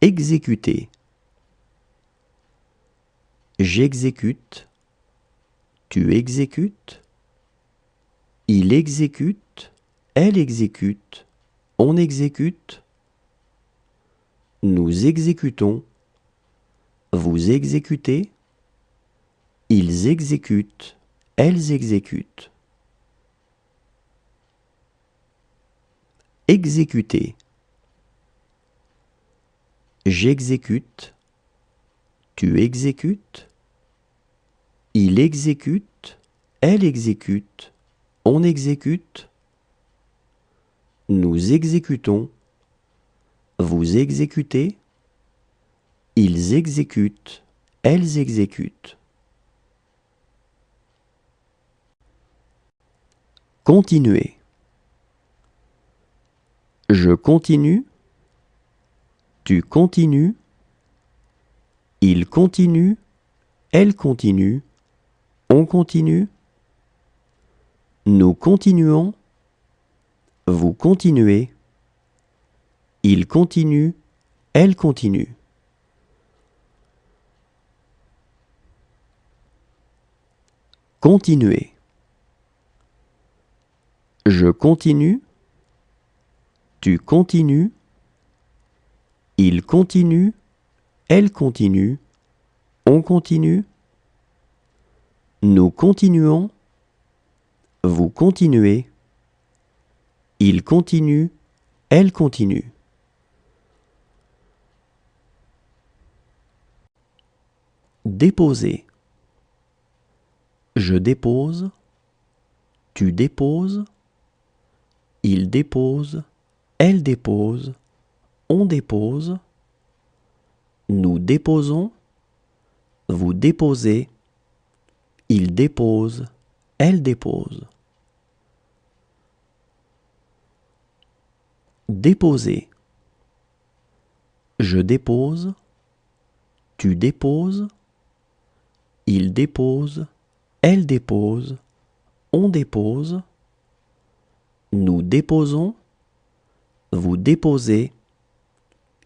exécuter. J'exécute, tu exécutes, il exécute, elle exécute, on exécute, nous exécutons, vous exécutez, ils exécutent, elles exécutent. Exécuter. J'exécute, tu exécutes, il exécute, elle exécute, on exécute, nous exécutons, vous exécutez, ils exécutent, elles exécutent. Continuer. Je continue, tu continues, il continue, elle continue, on continue, nous continuons, vous continuez, il continue, elle continue. Continuer. Je continue, tu continues, il continue, elle continue, on continue, nous continuons, vous continuez, il continue, elle continue. Déposer. Je dépose, tu déposes, il dépose, elle dépose, on dépose, nous déposons, vous déposez, il dépose, elle dépose. Déposer. Je dépose, tu déposes, il dépose, elle dépose, on dépose, nous déposons, vous déposez,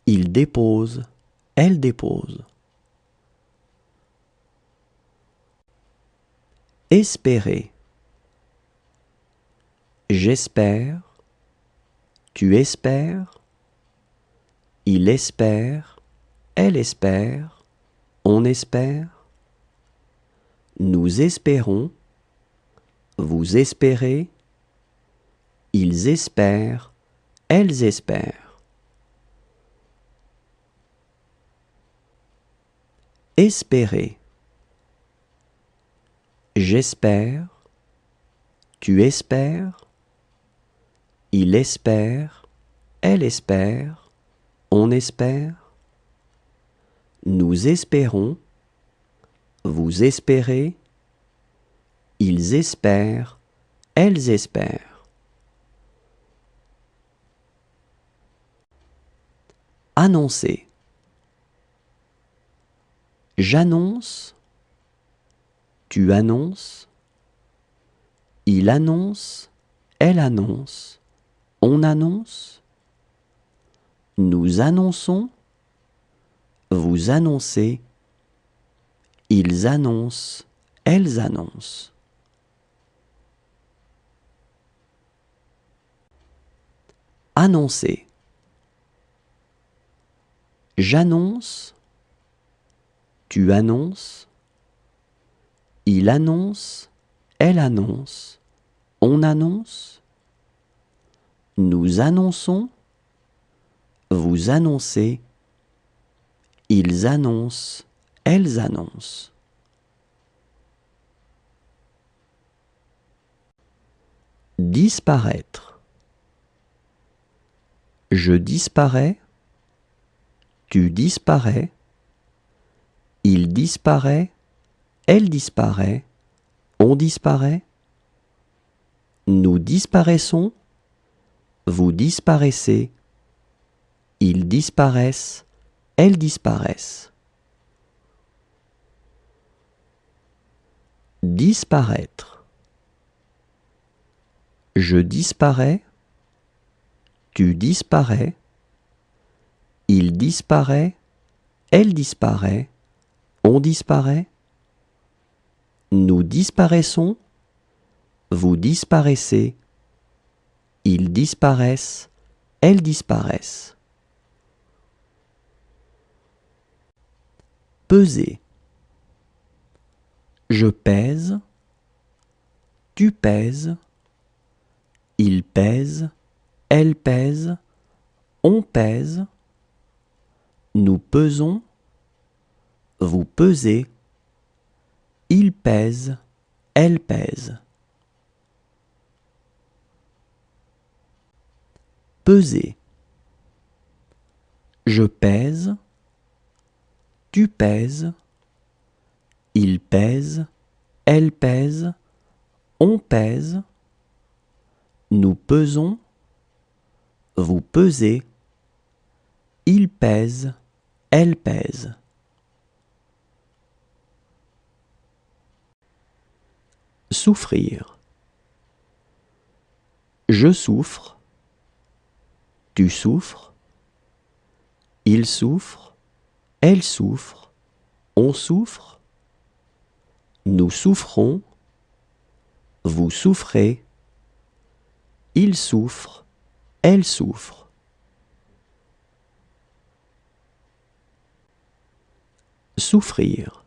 il dépose, elle dépose. Espérer. J'espère, tu espères, il espère, elle espère, on espère, nous espérons, vous espérez, ils espèrent, elles espèrent. Espérer. J'espère, tu espères, il espère, elle espère, on espère, nous espérons, vous espérez, ils espèrent, elles espèrent. Annoncer. J'annonce, tu annonces, il annonce, elle annonce, on annonce, nous annonçons, vous annoncez, ils annoncent, elles annoncent. Annoncer. J'annonce, tu annonces, il annonce, elle annonce, on annonce, nous annonçons, vous annoncez, ils annoncent, elles annoncent. Disparaître. Je disparais, tu disparais, il disparaît, elle disparaît, on disparaît, nous disparaissons, vous disparaissez, ils disparaissent, elles disparaissent. Disparaître. Je disparais, tu disparais, Il disparaît, elle disparaît, on disparaît. Nous disparaissons, vous disparaissez. Ils disparaissent, elles disparaissent. Peser. Je pèse, tu pèses, il pèse, elle pèse, on pèse. Nous pesons, vous pesez, il pèse, elle pèse. Peser. Je pèse, tu pèses, il pèse, elle pèse, on pèse. Nous pesons, vous pesez, il pèse, elle pèse. Souffrir. Je souffre, tu souffres, il souffre, elle souffre, on souffre. Nous souffrons, vous souffrez, il souffre, elle souffre. Souffrir.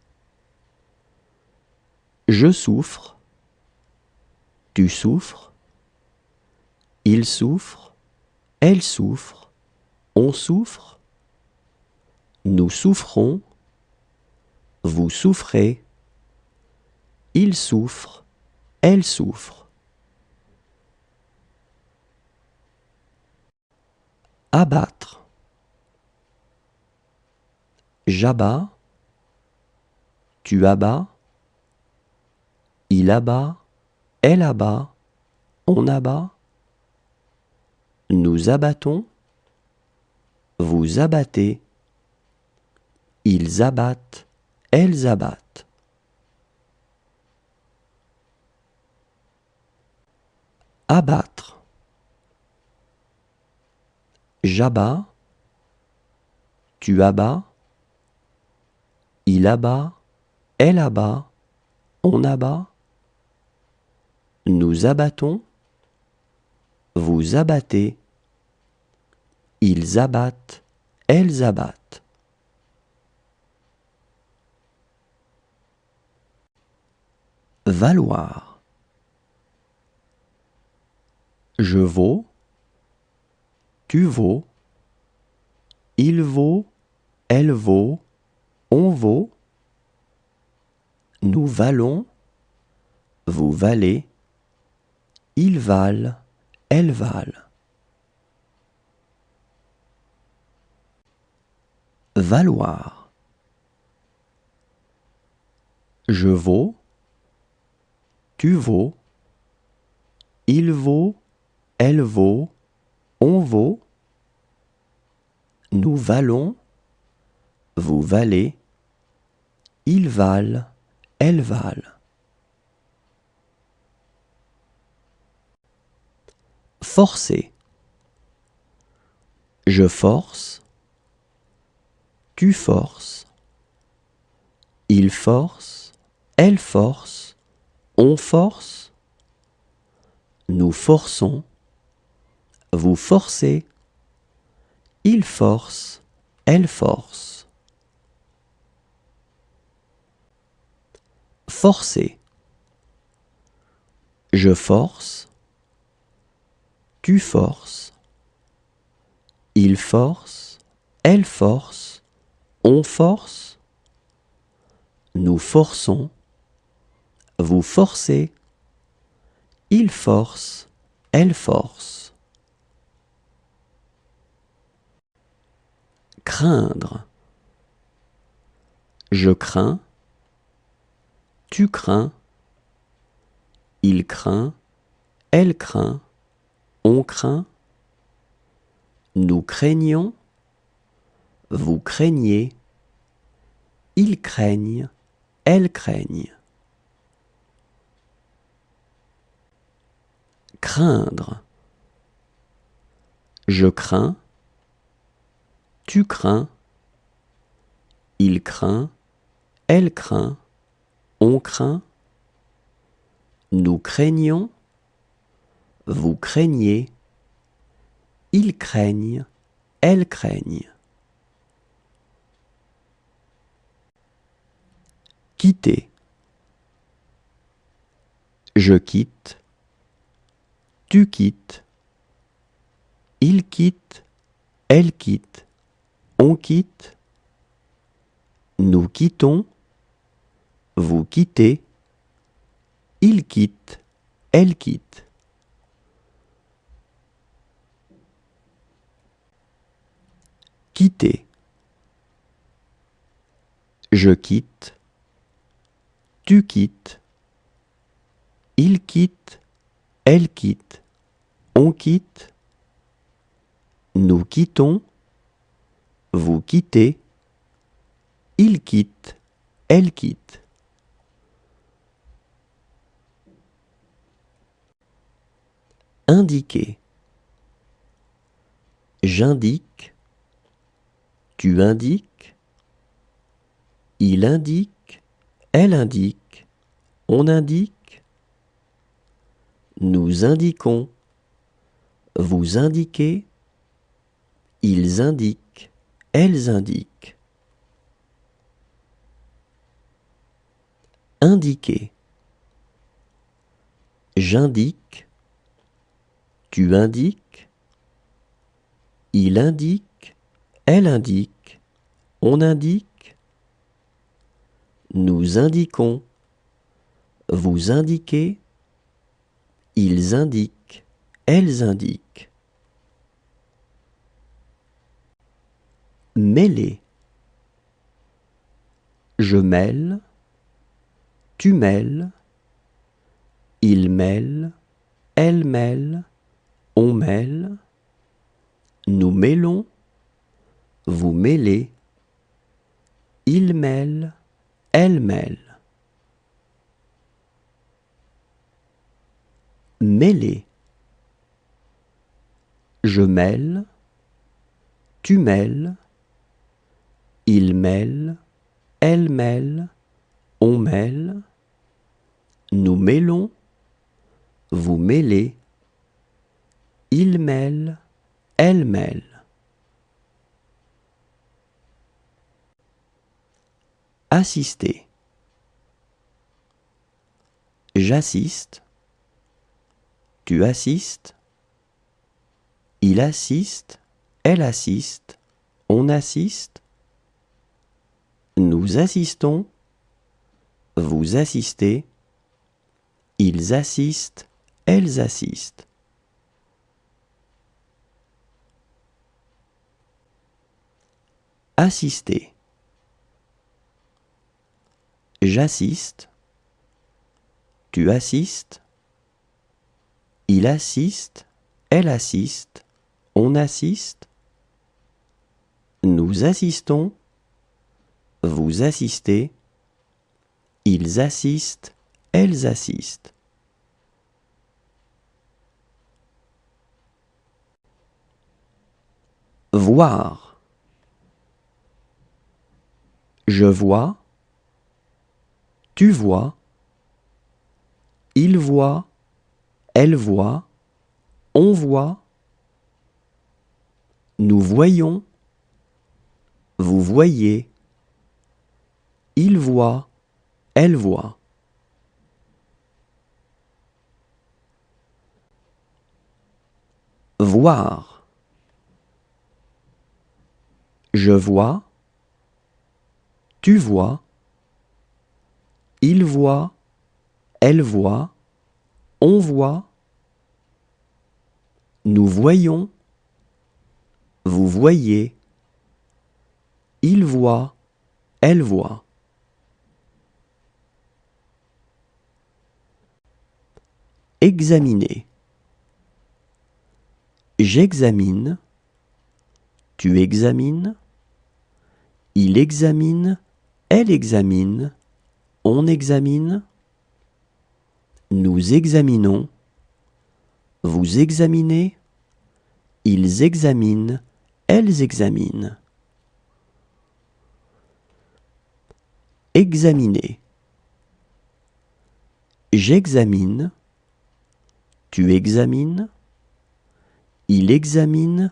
Je souffre, tu souffres, il souffre, elle souffre, on souffre. Nous souffrons, vous souffrez, il souffre, elle souffre. Abattre. J'abats, tu abats, il abat, elle abat, on abat. Nous abattons, vous abattez, ils abattent, elles abattent. Abattre. J'abats, tu abats, il abat, elle abat, on abat. Nous abattons, vous abattez, ils abattent, elles abattent. Valoir. Je vaux, tu vaux, il vaut, elle vaut, on vaut. Nous valons, vous valez, ils valent, elles valent. Valoir. Je vaux, tu vaux, il vaut, elle vaut, on vaut. Nous valons, vous valez, ils valent, elles valent. Forcer. Je force, tu forces, il force, elle force, on force. Nous forçons, vous forcez, il force, elle force. Forcer. Je force, tu forces, il force, elle force, on force. Nous forçons, vous forcez, il force, elle force. Craindre. Je crains, tu crains, il craint, elle craint, on craint. Nous craignons, vous craignez, ils craignent, elles craignent. Craindre. Je crains, Tu crains. Il craint. Elle craint. On craint. Nous craignons. Vous craignez. Ils craignent. Elles craignent. Quitter. Je quitte. Tu quittes. Il quitte. Elle quitte. On quitte. Nous quittons. Vous quittez. Il quitte. Elle quitte. Quitter. Je quitte. Tu quittes. Il quitte. Elle quitte. On quitte. Nous quittons. Vous quittez. Il quitte. Elle quitte. Indiquer. J'indique. Tu indiques. Il indique. Elle indique. On indique. Nous indiquons. Vous indiquez. Ils indiquent. Elles indiquent. Indiquer. J'indique. Tu indiques. Il indique. Elle indique. On indique. Nous indiquons. Vous indiquez. Ils indiquent. Elles indiquent. Mêler. Je mêle. Tu mêles. Il mêle. Elle mêle. On mêle. Nous mêlons. Vous mêlez. Il mêle. Elle mêle. Mêler. Je mêle. Tu mêles. Il mêle. Elle mêle. On mêle. Nous mêlons. Vous mêlez. Il mêle. Elle mêle. Assister. J'assiste. Tu assistes. Il assiste. Elle assiste. On assiste. Nous assistons. Vous assistez. Ils assistent. Elles assistent. Assister. J'assiste. Tu assistes. Il assiste. Elle assiste. On assiste. Nous assistons. Vous assistez. Ils assistent. Elles assistent. Voir. Je vois. Tu vois. Il voit. Elle voit. On voit. Nous voyons. Vous voyez. Il voit. Elle voit. Voir. Je vois. Tu vois. Il voit. Elle voit. On voit. Nous voyons. Vous voyez. Il voit. Elle voit. Examiner. J'examine. Tu examines. Il examine. Elle examine. On examine. Nous examinons. Vous examinez. Ils examinent. Elles examinent. examiner. J'examine, tu examines, il examine,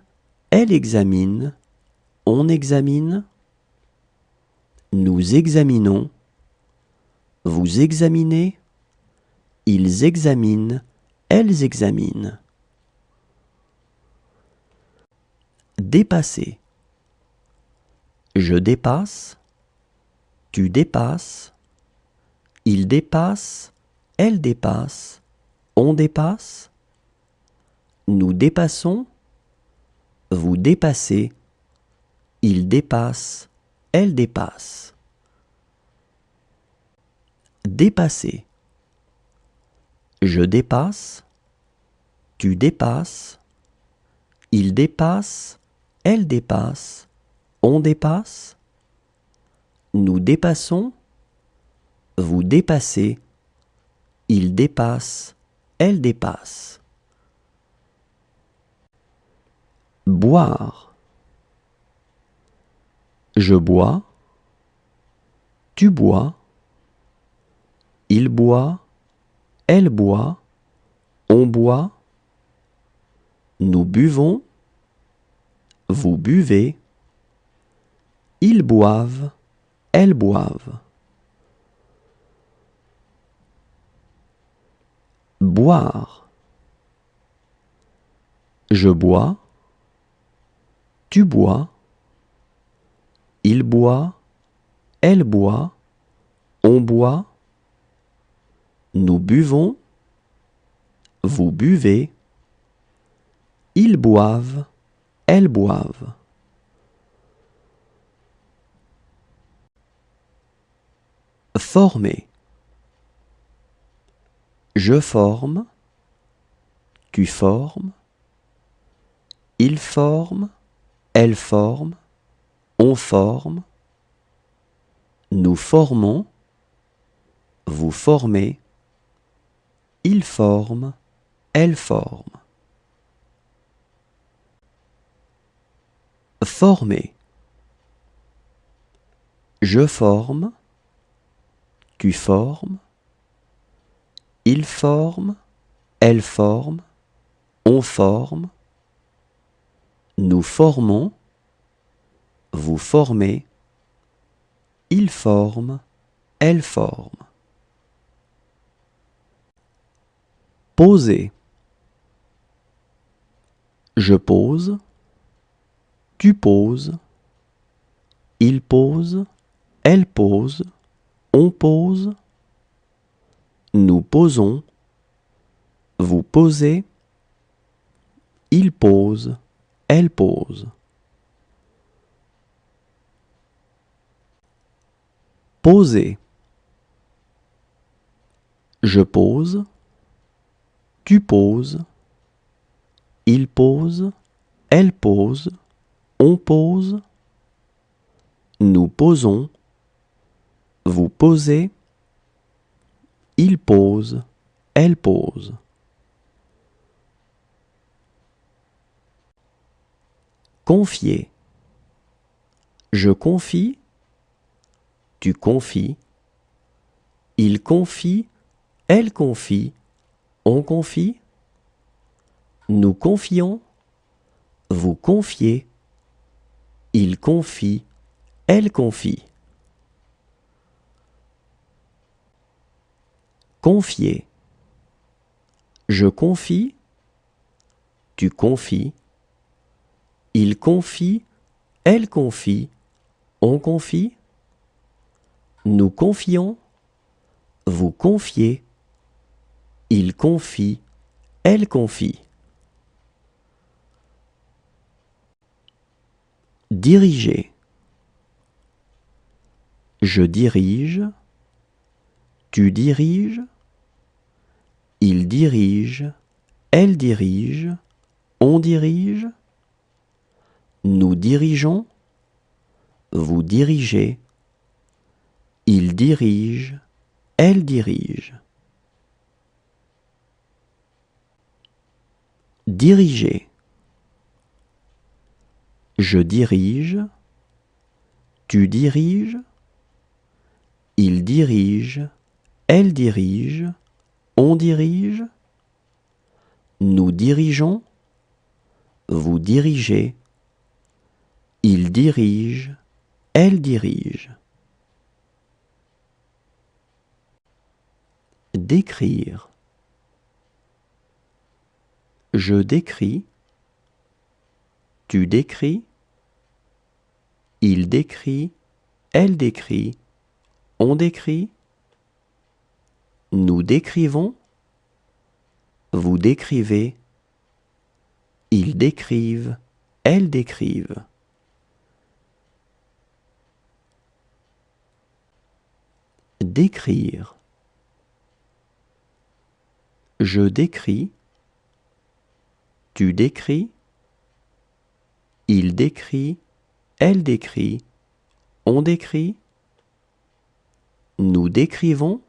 elle examine, on examine, nous examinons, vous examinez, ils examinent, elles examinent. Dépasser. Je dépasse, tu dépasses, il dépasse, elle dépasse, on dépasse, nous dépassons, vous dépassez, il dépasse, elle dépasse. Dépasser. Je dépasse, tu dépasses, il dépasse, elle dépasse, on dépasse, nous dépassons, vous dépassez, il dépasse, elle dépasse. Boire. Je bois, tu bois, il boit, elle boit, on boit, nous buvons, vous buvez, ils boivent, elles boivent. Boire. Je bois, tu bois, il boit, elle boit, on boit, nous buvons, vous buvez, ils boivent, elles boivent. Former. Je forme, tu formes, il forme, elle forme, on forme, nous formons, vous formez, il forme, elle forme. Former. Je forme, tu formes, il forme, elle forme, on forme, nous formons, vous formez, il forme, elle forme. Poser. Je pose, tu poses, il pose, elle pose, on pose, nous posons, vous posez, il pose, elle pose. Poser. Je pose, tu poses, il pose, elle pose, on pose, nous posons, vous posez, il pose, elle pose. Confier. Je confie, tu confies, il confie, elle confie, on confie, nous confions, vous confiez, il confie, elle confie. Confier. Je confie, tu confies, il confie, elle confie, on confie, nous confions, vous confiez, il confie, elle confie. Diriger. Je dirige, tu diriges, il dirige, elle dirige, on dirige, nous dirigeons, vous dirigez, il dirige, elle dirige. Diriger. Je dirige, tu diriges, Il dirige, elle dirige, on dirige. Nous dirigeons, vous dirigez. Il dirige, elle dirige. Décrire. Je décris, tu décris, il décrit, elle décrit, on décrit. Nous décrivons, vous décrivez, ils décrivent, elles décrivent. Décrire. Je décris, tu décris, il décrit, elle décrit, on décrit. Nous décrivons,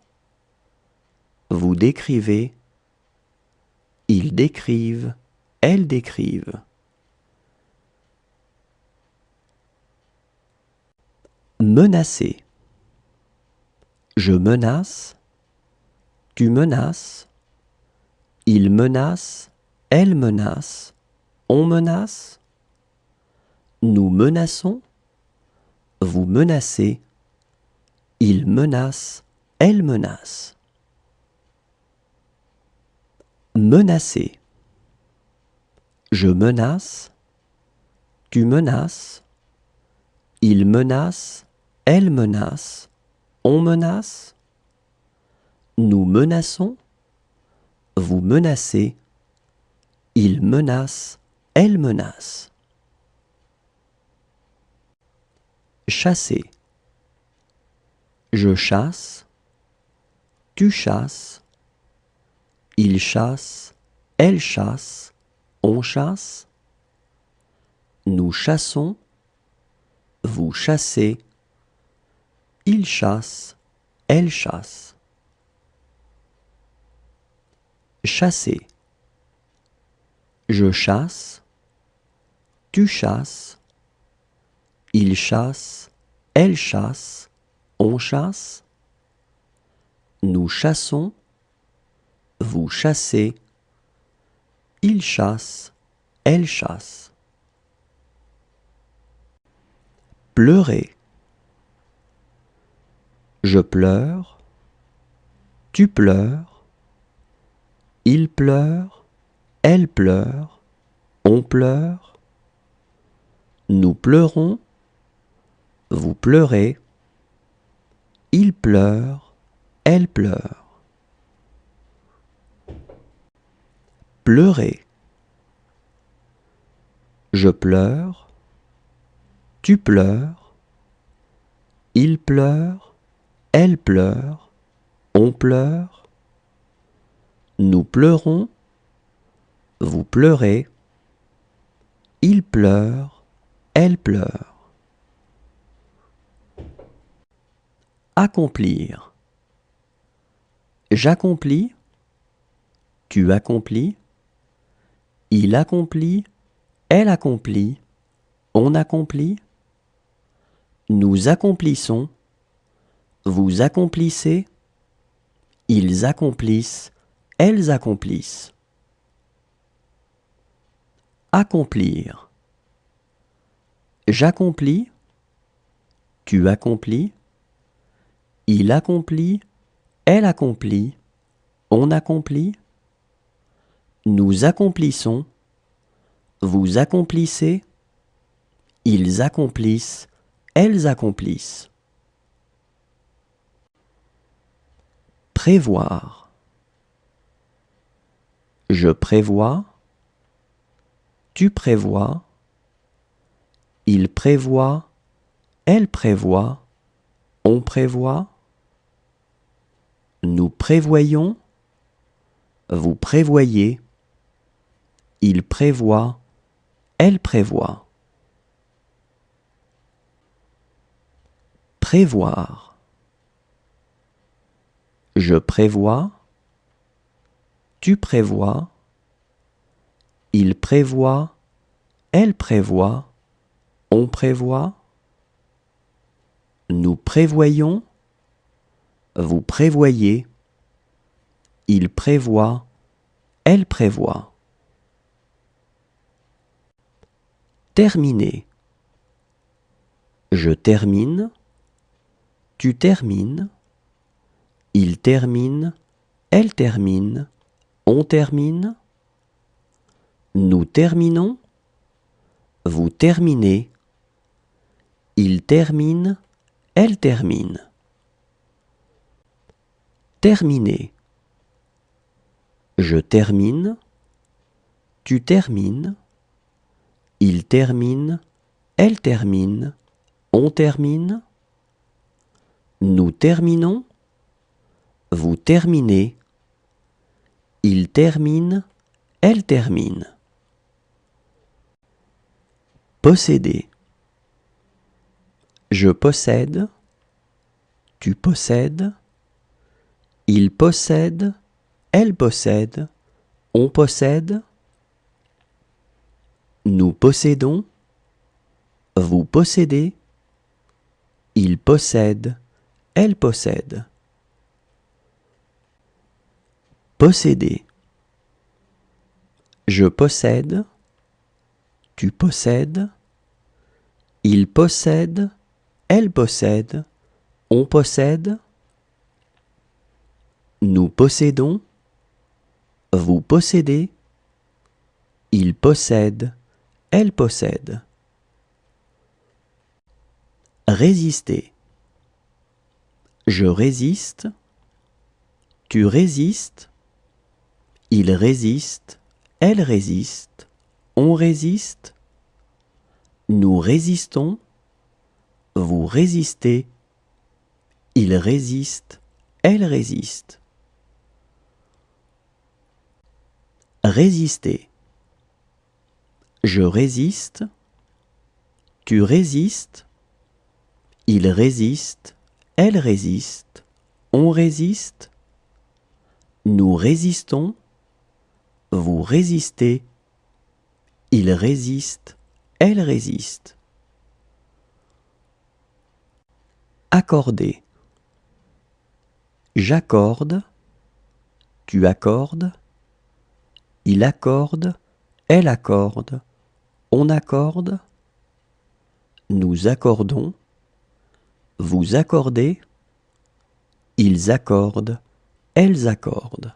vous décrivez, ils décrivent, elles décrivent. Menacer. Je menace, tu menaces, il menace, elle menace, on menace. Nous menaçons, vous menacez, il menace, elle menace. Menacer. Je menace, tu menaces, il menace, elle menace, on menace. Nous menaçons, vous menacez, il menace, elle menace. Chasser. Je chasse, tu chasses, il chasse, elle chasse, on chasse. Nous chassons, vous chassez, il chasse, elle chasse. Chasser. Je chasse, tu chasses, il chasse, elle chasse, on chasse. Nous chassons, vous chassez, il chasse, elle chasse. Pleurer. Je pleure, tu pleures, il pleure, elle pleure, on pleure. Nous pleurons, vous pleurez, il pleure, elle pleure. Pleurer. Je pleure, tu pleures, il pleure, elle pleure, on pleure. Nous pleurons, vous pleurez, il pleure, elle pleure. Accomplir. J'accomplis, tu accomplis, il accomplit, elle accomplit, on accomplit. Nous accomplissons, vous accomplissez, ils accomplissent, elles accomplissent. Accomplir. J'accomplis, tu accomplis, il accomplit, elle accomplit, on accomplit. Nous accomplissons, vous accomplissez, ils accomplissent, elles accomplissent. Prévoir. Je prévois, tu prévois, il prévoit, elle prévoit, on prévoit. Nous prévoyons, vous prévoyez, il prévoit, elle prévoit. Prévoir. Je prévois, tu prévois, il prévoit, elle prévoit, on prévoit. Nous prévoyons, vous prévoyez, il prévoit, elle prévoit. Terminer. Je termine, tu termines, il termine, elle termine, on termine, nous terminons, vous terminez, il termine, elle termine. Terminer. Je termine, tu termines, il termine, elle termine, on termine, nous terminons, vous terminez, il termine, elle termine. Posséder. Je possède, tu possèdes, il possède, elle possède, on possède, nous possédons, vous possédez, il possède, elle possède. Posséder. Je possède, tu possèdes, il possède, elle possède, on possède, nous possédons, vous possédez, il possède, elle possède. Résister. Je résiste, tu résistes, il résiste, elle résiste, on résiste, nous résistons, vous résistez, il résiste, elle résiste. Résister. Je résiste, tu résistes, il résiste, elle résiste, on résiste, nous résistons, vous résistez, il résiste, elle résiste. Accorder. J'accorde, tu accordes, il accorde, elle accorde, on accorde, nous accordons, vous accordez, ils accordent, elles accordent.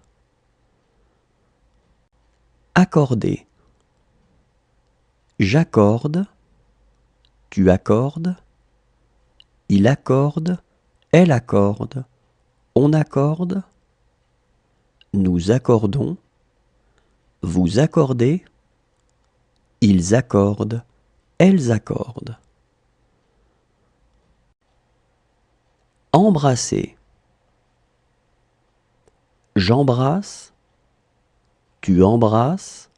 Accorder. J'accorde, tu accordes, il accorde, elle accorde, on accorde, nous accordons, vous accordez, ils accordent, elles accordent. Embrasser. J'embrasse, tu embrasses,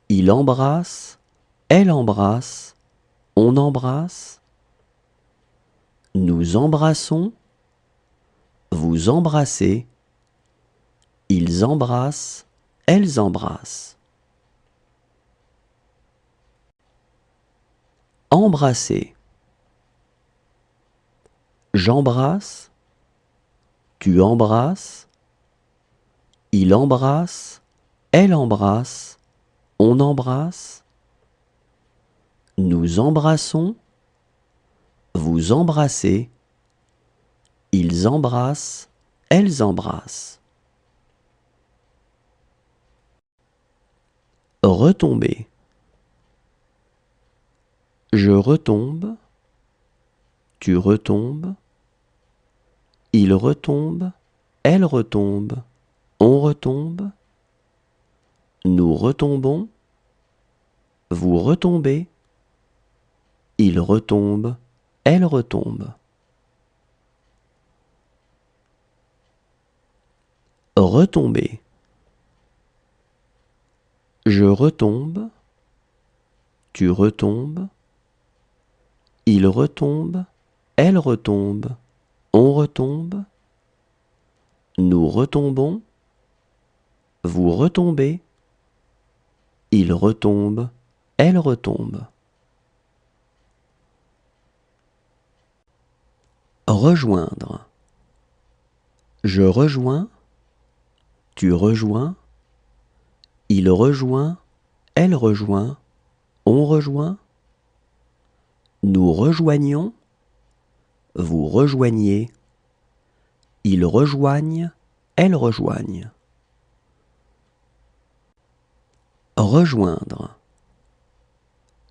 il embrasse, elle embrasse, on embrasse, nous embrassons, vous embrassez, ils embrassent, elles embrassent. Embrasser. J'embrasse, tu embrasses, il embrasse, elle embrasse, on embrasse, nous embrassons, vous embrassez, ils embrassent, elles embrassent. Retomber. Je retombe, tu retombes, il retombe, elle retombe, on retombe, nous retombons, vous retombez, il retombe, elle retombe. Retomber. Je retombe, tu retombes, il retombe, elle retombe, on retombe, nous retombons, vous retombez, il retombe, elle retombe. Rejoindre. Je rejoins, tu rejoins, il rejoint, elle rejoint, on rejoint. Nous rejoignons, vous rejoignez, ils rejoignent, elles rejoignent. Rejoindre.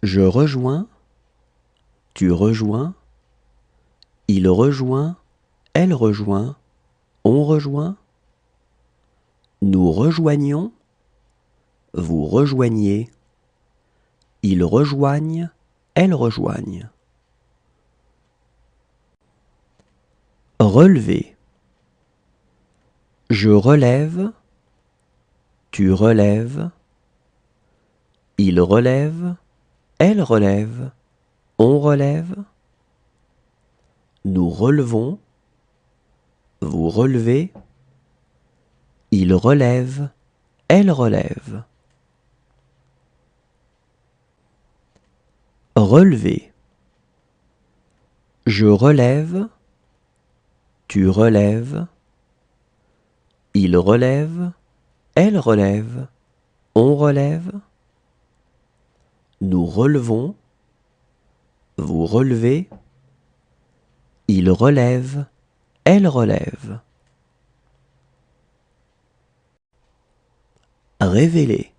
Je rejoins, tu rejoins, il rejoint, elle rejoint, on rejoint. Nous rejoignons, vous rejoignez, ils rejoignent, elles rejoignent. Relever. Je relève, tu relèves, il relève, elle relève, on relève. Nous relevons, vous relevez, il relève, elle relève. Relever. Je relève, tu relèves, il relève, elle relève, on relève. Nous relevons, vous relevez, il relève, elle relève. Révéler.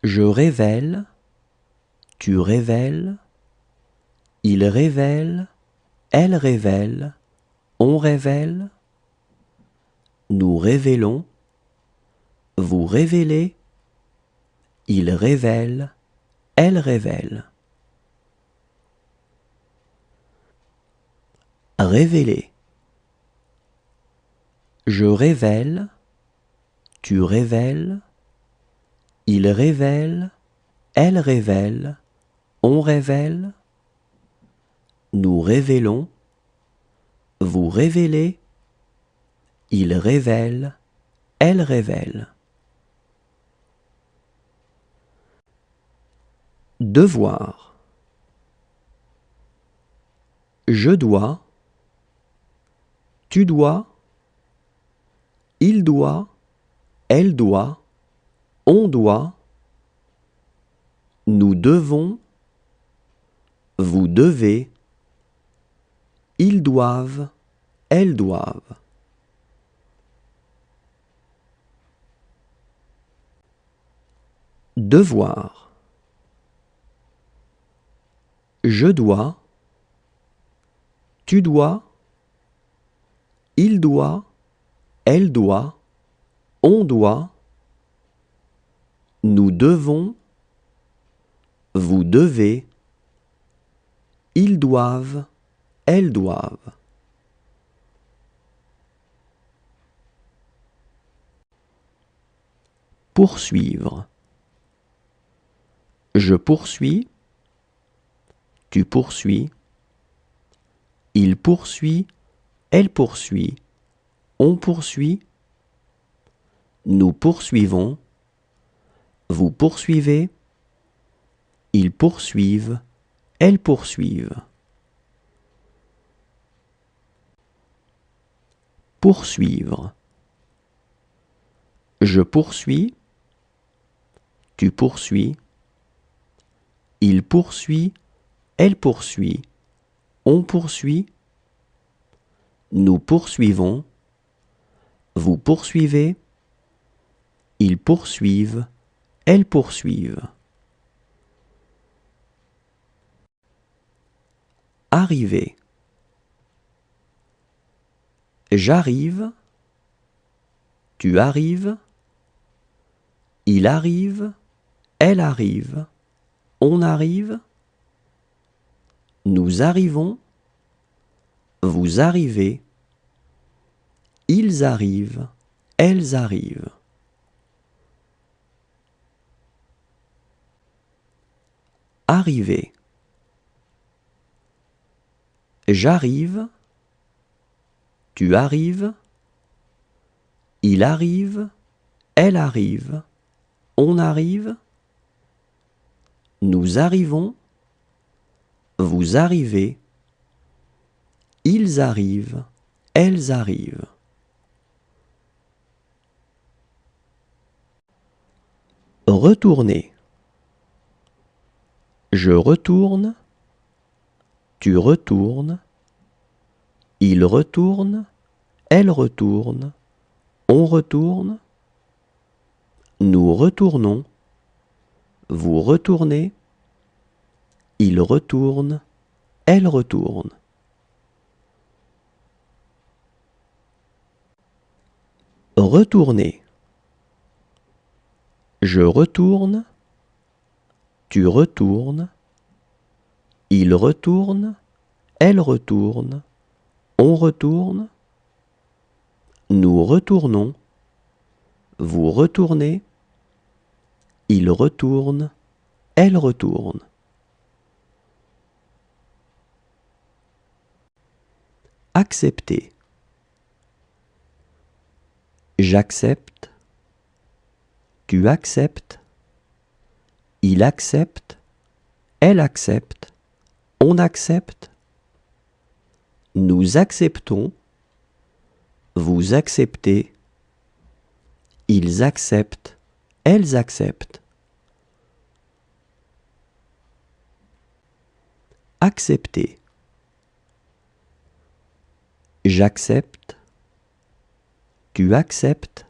Je révèle, tu révèles, il révèle, elle révèle, on révèle. Nous révélons, vous révélez, il révèle, elle révèle. Révéler. Je révèle, tu révèles, il révèle, elle révèle, on révèle. Nous révélons, vous révélez, il révèle, elle révèle. Devoir. Je dois, tu dois, il doit, elle doit, on doit. Nous devons, vous devez, ils doivent, elles doivent. Devoir. Je dois, tu dois, il doit, elle doit, on doit. Nous devons, vous devez, ils doivent, elles doivent. Poursuivre. Je poursuis, tu poursuis, il poursuit, elle poursuit, on poursuit. Nous poursuivons, vous poursuivez, ils poursuivent, elles poursuivent. Poursuivre. Je poursuis, tu poursuis, il poursuit, elle poursuit, on poursuit. Nous poursuivons, vous poursuivez, ils poursuivent, elles poursuivent. Arriver. J'arrive, tu arrives, il arrive, elle arrive, on arrive. Nous arrivons, vous arrivez, ils arrivent, elles arrivent. Arriver. J'arrive, tu arrives, il arrive, elle arrive, on arrive. Nous arrivons, vous arrivez, ils arrivent, elles arrivent. Retourner. Je retourne, tu retournes, il retourne, elle retourne, on retourne, nous retournons, vous retournez, il retourne, elle retourne. Retourner. Je retourne, tu retournes, il retourne, elle retourne, on retourne, nous retournons, vous retournez, il retourne, elle retourne. Accepter. J'accepte, tu acceptes, il accepte, elle accepte, on accepte, nous acceptons, vous acceptez, ils acceptent, elles acceptent. Accepter. J'accepte, tu acceptes,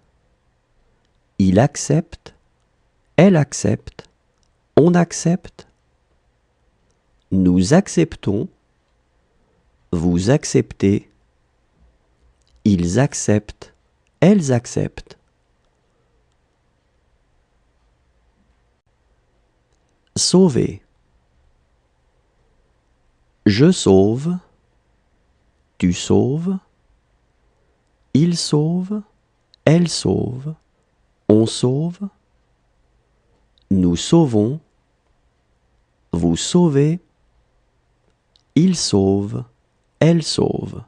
il accepte, elle accepte, on accepte, nous acceptons, vous acceptez, ils acceptent, elles acceptent. Sauver. Je sauve, tu sauves, il sauve, elle sauve, on sauve, nous sauvons, vous sauvez, il sauve, elle sauve.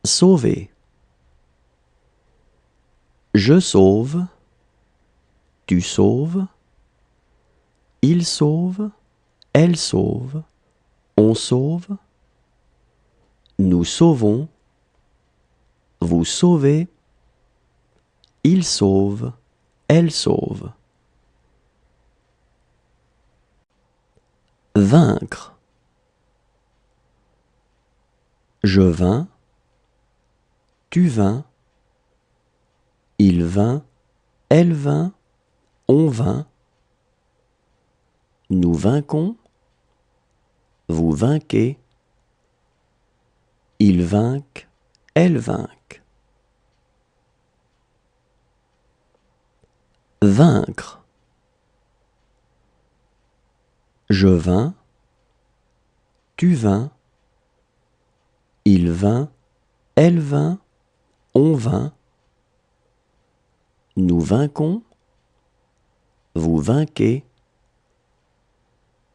Sauver. Je sauve, tu sauves, il sauve, elle sauve, on sauve, nous sauvons, vous sauvez, il sauve, elle sauve. Vaincre. Je vins, tu vins, il vint, elle vint, on vint, nous vainquons, vous vainquez, ils vainquent, elles vainquent. Vaincre. Je vins, tu vins, il vint, elle vint, on vint, nous vainquons, vous vainquez,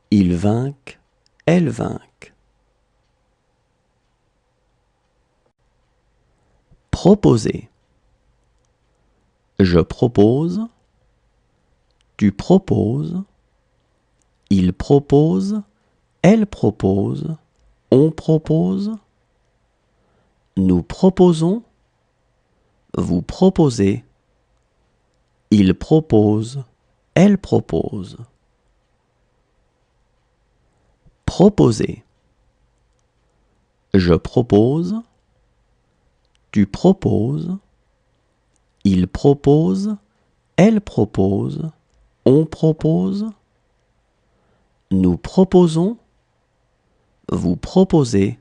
ils vainquent, elles vainquent. Proposer. Je propose, tu proposes, il propose, elle propose, on propose, nous proposons, vous proposez, il propose, elle propose. Proposer. Je propose, tu proposes, il propose, elle propose, on propose, nous proposons, vous proposez,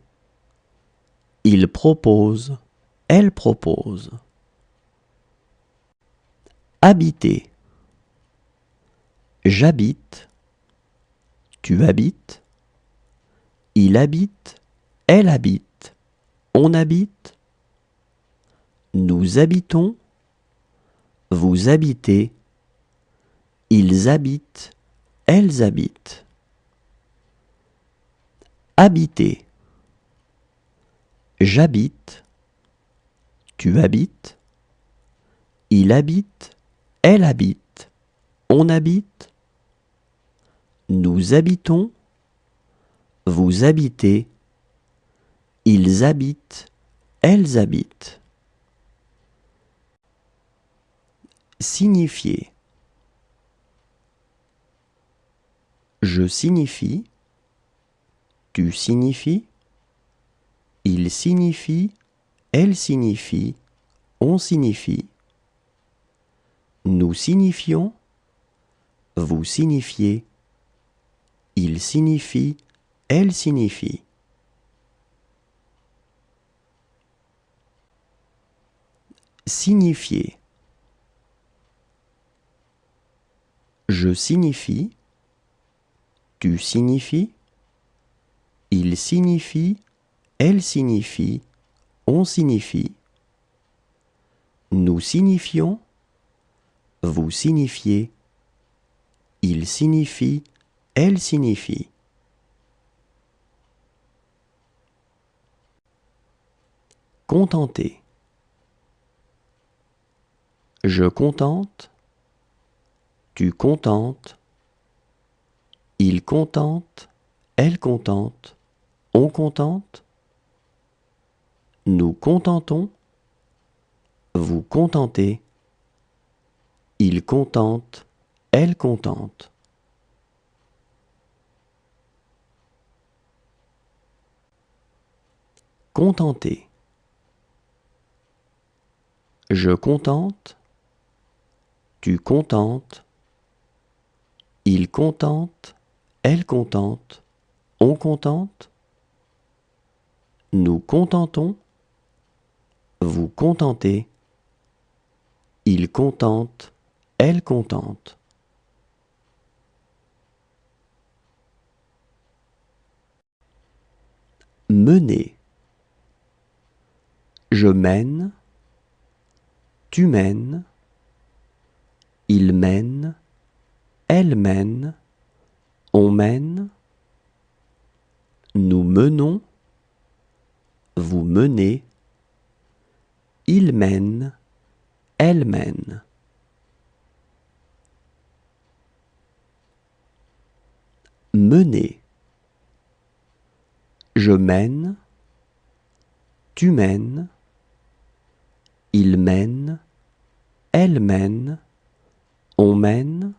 il propose, elle propose. Habiter. J'habite, tu habites, il habite, elle habite, on habite, nous habitons, vous habitez, ils habitent, elles habitent. Habiter. J'habite, tu habites, il habite, elle habite, on habite, nous habitons, vous habitez, Ils habitent, elles habitent. Signifier. Je signifie, tu signifies, il signifie, elle signifie, on signifie. Nous signifions, vous signifiez, il signifie, elle signifie. Signifier. Je signifie, tu signifies, il signifie, elle signifie, on signifie. Nous signifions, vous signifiez, il signifie, elle signifie. Contenter. Je contente, tu contentes, il contente, elle contente, on contente. Nous contentons, vous contentez, il contente, elle contente. Contenter. Je contente, tu contentes, il contente, elle contente, on contente. Nous contentons, vous contentez, il contente, elle contente. Mener. Je mène, tu mènes, il mène, elle mène, on mène. Nous menons, vous menez, il mène, elle mène. Mener. Je mène, tu mènes, il mène, elle mène, on mène.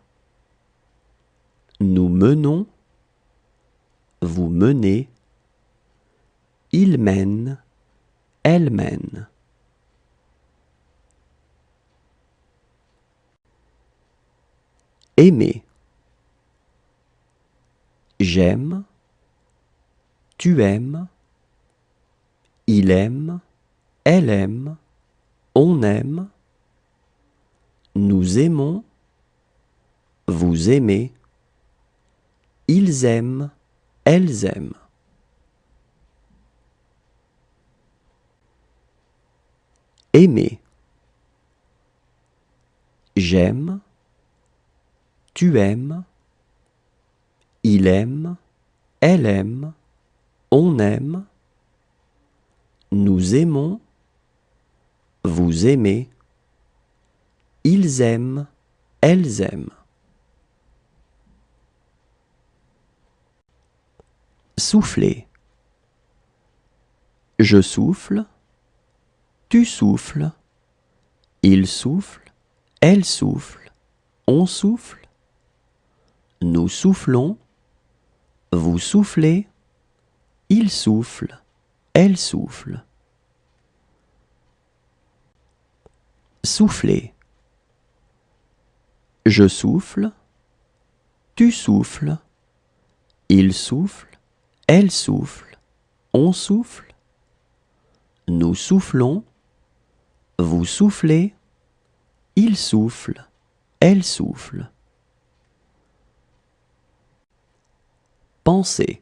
Nous menons, vous menez, il mène, elle mène. Aimer. J'aime, tu aimes, il aime, elle aime, on aime. Nous aimons, vous aimez, ils aiment, elles aiment. Aimer. J'aime, tu aimes, il aime, elle aime, on aime. Nous aimons, vous aimez, ils aiment, elles aiment. Souffler. Je souffle, tu souffles, il souffle, elle souffle, on souffle. Nous soufflons, vous soufflez, il souffle, elle souffle. Souffler. Je souffle, tu souffles, il souffle, elle souffle, on souffle. Nous soufflons, vous soufflez, il souffle, elle souffle. Penser.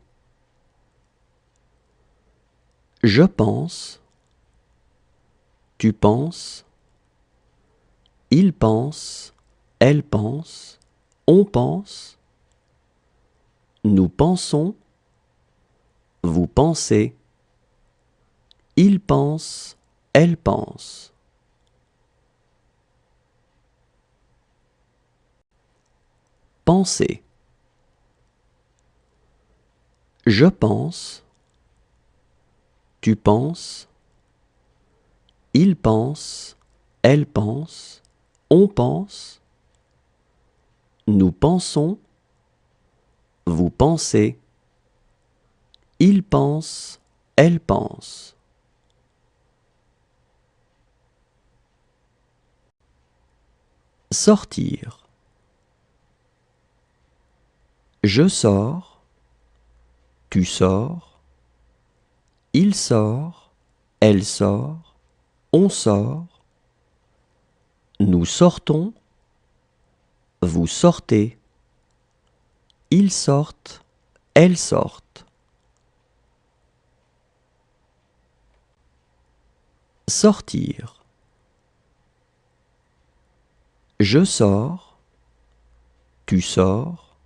Je pense, tu penses, il pense, elle pense, on pense. Nous pensons, vous pensez, il pense, elle pense. Penser. Je pense, tu penses, il pense, elle pense, on pense, nous pensons, vous pensez, il pense, elle pense. Sortir. Je sors, tu sors, il sort, elle sort, on sort, nous sortons, vous sortez, ils sortent, elles sortent. Sortir. Je sors, tu sors,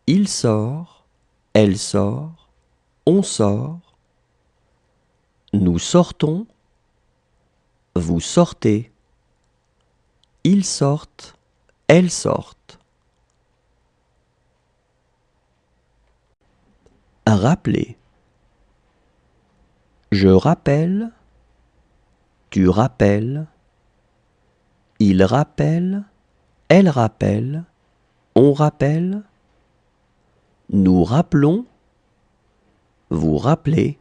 il sort, elle sort, on sort, nous sortons, vous sortez, ils sortent, elles sortent. Rappeler. Je rappelle, tu rappelles, il rappelle, elle rappelle, on rappelle, nous rappelons, vous rappelez,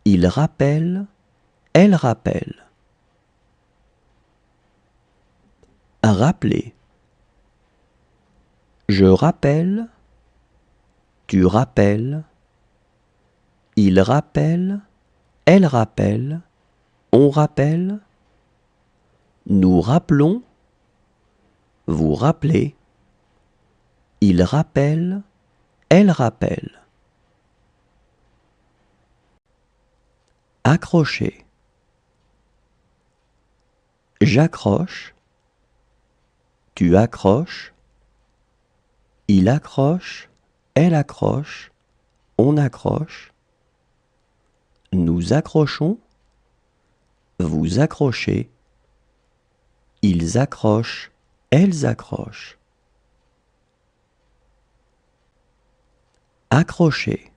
il rappelle, elle rappelle. Rappeler. Je rappelle, tu rappelles, il rappelle, elle rappelle, on rappelle, nous rappelons, vous rappelez, il rappelle, elle rappelle. Accrocher. J'accroche, tu accroches, il accroche, elle accroche, on accroche, nous accrochons, vous accrochez, ils accrochent, elles accrochent. Accrocher.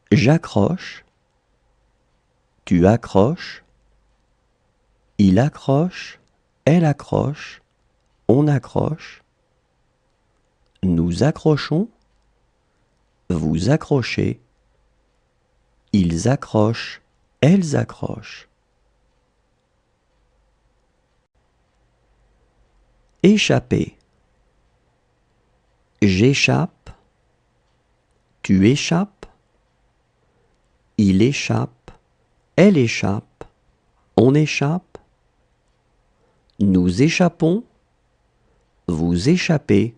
J'accroche, tu accroches, il accroche, elle accroche, on accroche, nous accrochons, vous accrochez, ils accrochent, elles accrochent. Échapper. J'échappe, tu échappes, il échappe, elle échappe, on échappe, nous échappons, vous échappez,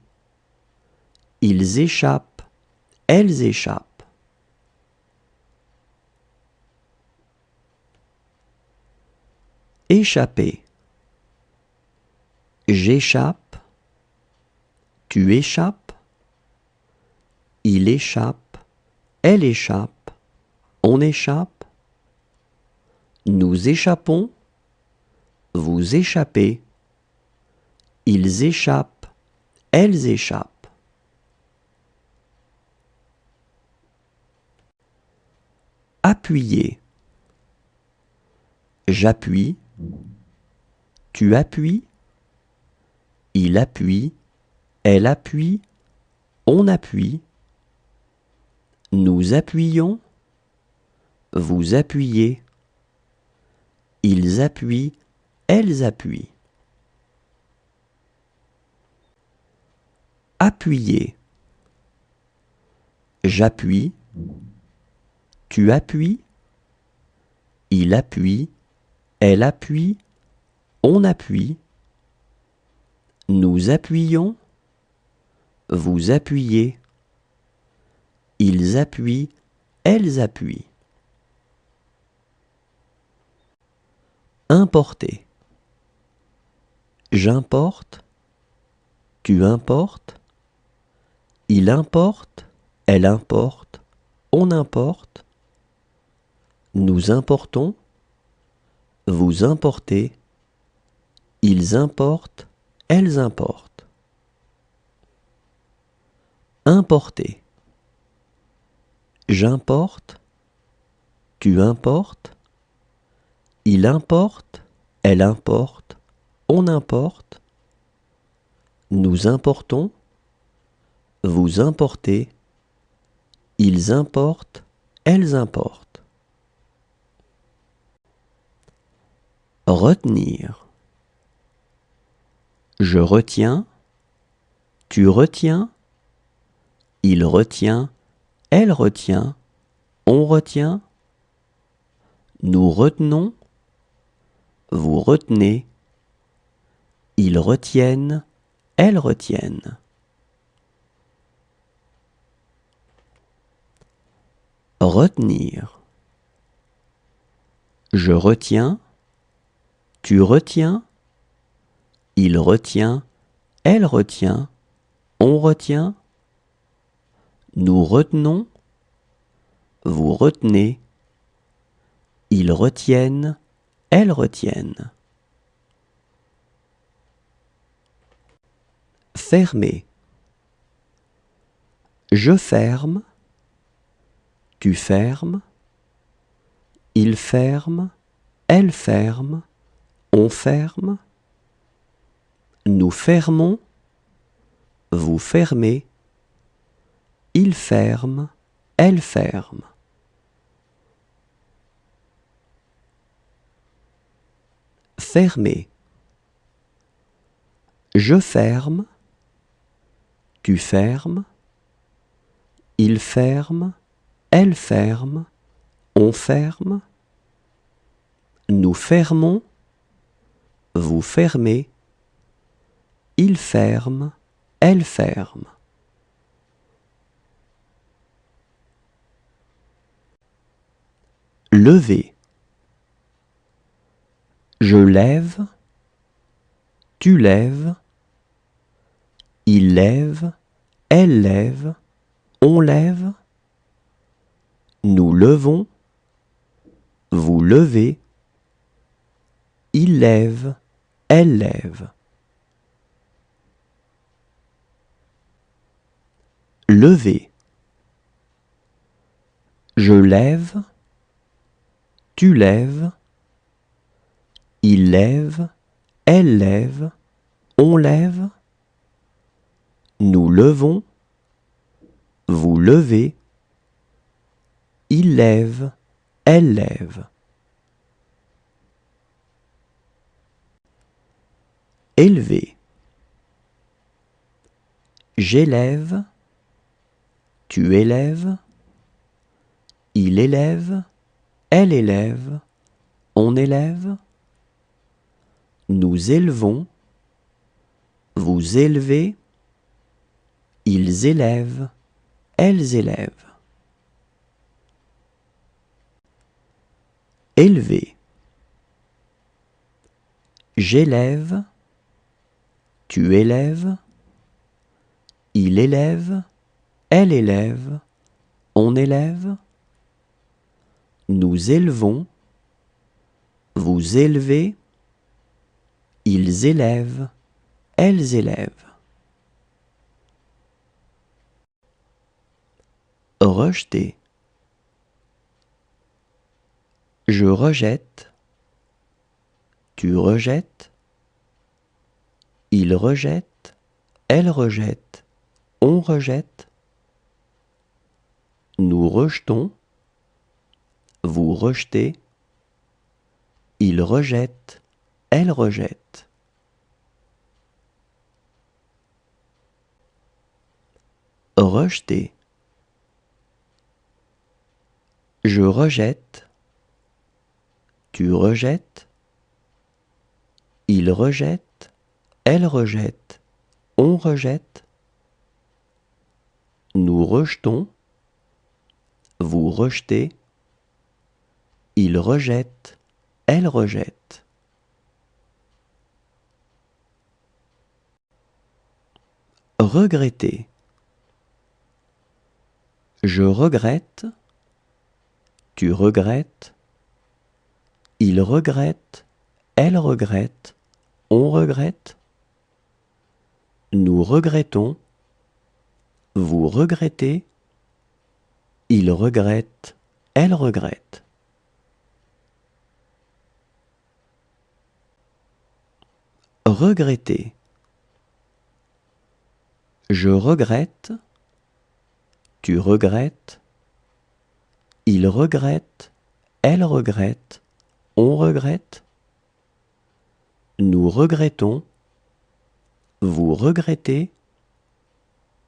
ils échappent, elles échappent. Échapper. J'échappe, tu échappes, il échappe, elle échappe, on échappe, nous échappons, vous échappez, ils échappent, elles échappent. Appuyer. J'appuie, tu appuies, il appuie, elle appuie, on appuie, nous appuyons, vous appuyez, ils appuient, elles appuient. Appuyer. J'appuie, tu appuies, il appuie, elle appuie, on appuie, nous appuyons, vous appuyez, ils appuient, elles appuient. Importer. J'importe, tu importes, il importe, elle importe, on importe, nous importons, vous importez, ils importent, elles importent. Importer. J'importe, tu importes, il importe, elle importe, on importe, nous importons, vous importez, ils importent, elles importent. Retenir. Je retiens, tu retiens, il retient, elle retient, on retient, nous retenons, vous retenez, ils retiennent, elles retiennent. Retenir. Je retiens, tu retiens, il retient, elle retient, on retient, nous retenons, vous retenez, ils retiennent, elles retiennent. Fermer. Je ferme, tu fermes, il ferme, elle ferme, on ferme, nous fermons, vous fermez, il ferme, elle ferme. Fermer. Je ferme, tu fermes, il ferme, elle ferme, on ferme, nous fermons, vous fermez, il ferme, elle ferme. Lever. Je lève, tu lèves, il lève, elle lève, on lève, nous levons, vous levez, il lève, elle lève. Lever. Je lève, tu lèves, il lève, elle lève, on lève, nous levons, vous levez, il lève, elle lève. Élever. J'élève, tu élèves, il élève, elle élève, on élève, nous élevons, vous élevez, ils élèvent, elles élèvent. Élever. J'élève, tu élèves, il élève, elle élève, on élève, nous élevons, vous élevez, ils élèvent, elles élèvent. Rejeter. Je rejette, tu rejettes, il rejette, elle rejette, on rejette, nous rejetons, vous rejetez, il rejette, elle rejette. Rejeter. Je rejette, tu rejettes, il rejette, elle rejette, on rejette, nous rejetons, vous rejetez, il rejette, elle rejette. Regretter. Je regrette, tu regrettes, il regrette, elle regrette, on regrette, nous regrettons, vous regrettez, il regrette, elle regrette. Regretter. Je regrette, tu regrettes, il regrette, elle regrette, on regrette. Nous regrettons, vous regrettez,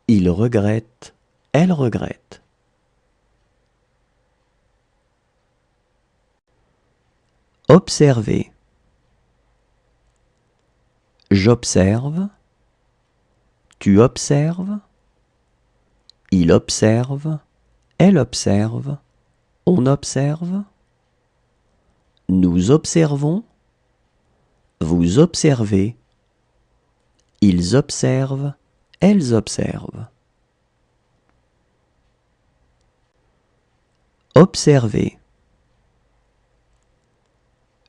il regrette, elle regrette. Observer. J'observe, tu observes, il observe, elle observe, on observe. Nous observons, vous observez, ils observent, elles observent. Observer.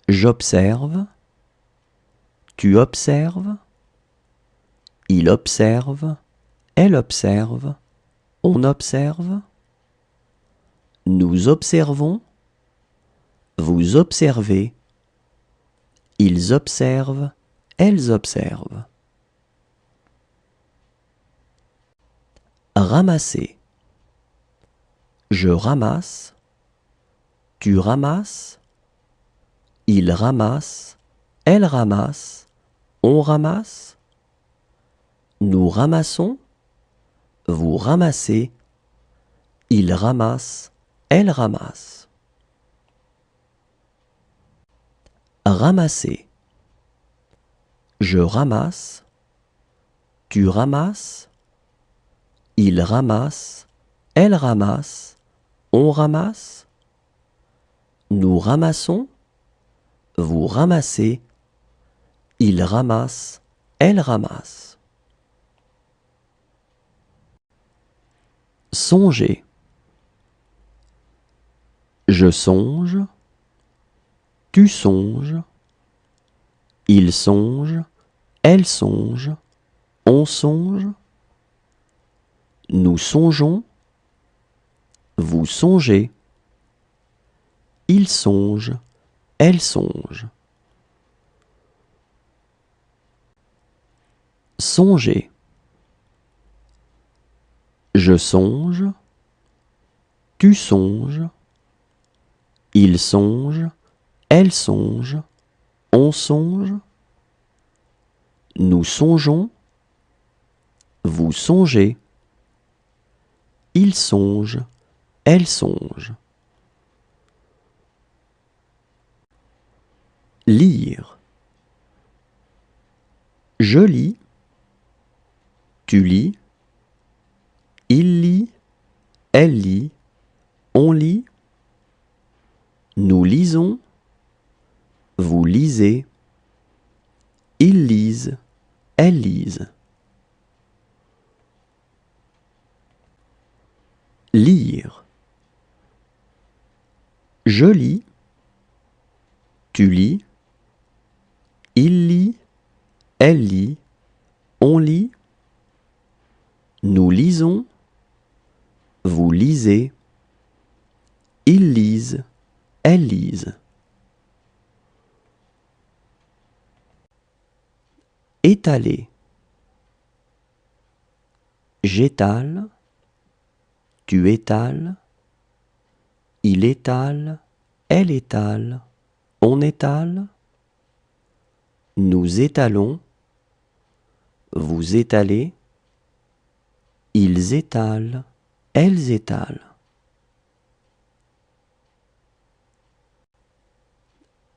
J'observe, tu observes, il observe, elle observe, on observe. Nous observons, vous observez, ils observent, elles observent. Ramasser. Je ramasse, tu ramasses, il ramasse, elle ramasse, on ramasse. Nous ramassons, vous ramassez, il ramasse, elle ramasse. Ramasser. Je ramasse, tu ramasses, il ramasse, elle ramasse, on ramasse. Nous ramassons, vous ramassez, il ramasse, elle ramasse. Songer. Je songe, tu songes, il songe, elle songe, on songe. Nous songeons, vous songez, il songe, elle songe. Songer. Je songe, tu songes, il songe, elle songe, on songe. Nous songeons, vous songez, il songe, elle songe. Lire. Je lis, tu lis, il lit, elle lit, on lit. Nous lisons, vous lisez, ils lisent, elles lisent. Lire. Je lis, tu lis, il lit, elle lit, on lit. Nous lisons, vous lisez, ils lisent, elles lisent. Étaler. J'étale, tu étales, il étale, elle étale, on étale. Nous étalons, vous étalez, ils étalent, elles étalent.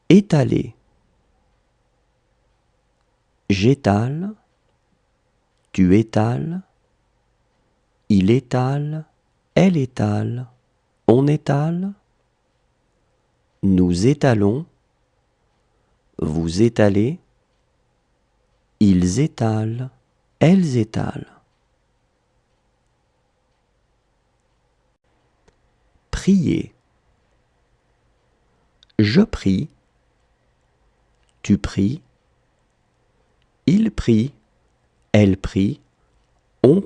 Étaler. J'étale, tu étales, il étale, elle étale, on étale. Nous étalons, vous étalez, ils étalent, elles étalent. Prier. Je prie, tu pries, il prie, elle prie, on prie.